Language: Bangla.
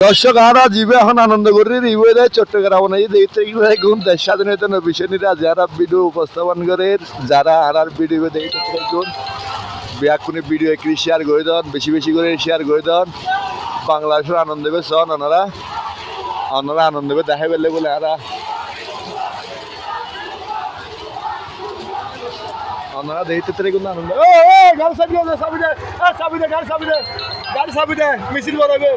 দর্শক আরা জিবে এখন আনন্দ করে রিবে চট্টগ্রাম দেখতে গুণ দেশ স্বাধীনতা নবিশনীরা যারা ভিডিও উপস্থাপন করে যারা আর ভিডিও দেখতে গুণ ব্যাকুনি ভিডিও একটি শেয়ার করে দেন বেশি বেশি করে শেয়ার করে দেন বাংলাদেশের আনন্দ দেবে সন ওনারা ওনারা আনন্দ দেবে দেখা পেলে বলে আরা ওনারা দেখতে গুণ আনন্দ গাড়ি চাবি দে গাড়ি চাবি দে মিছিল করাবে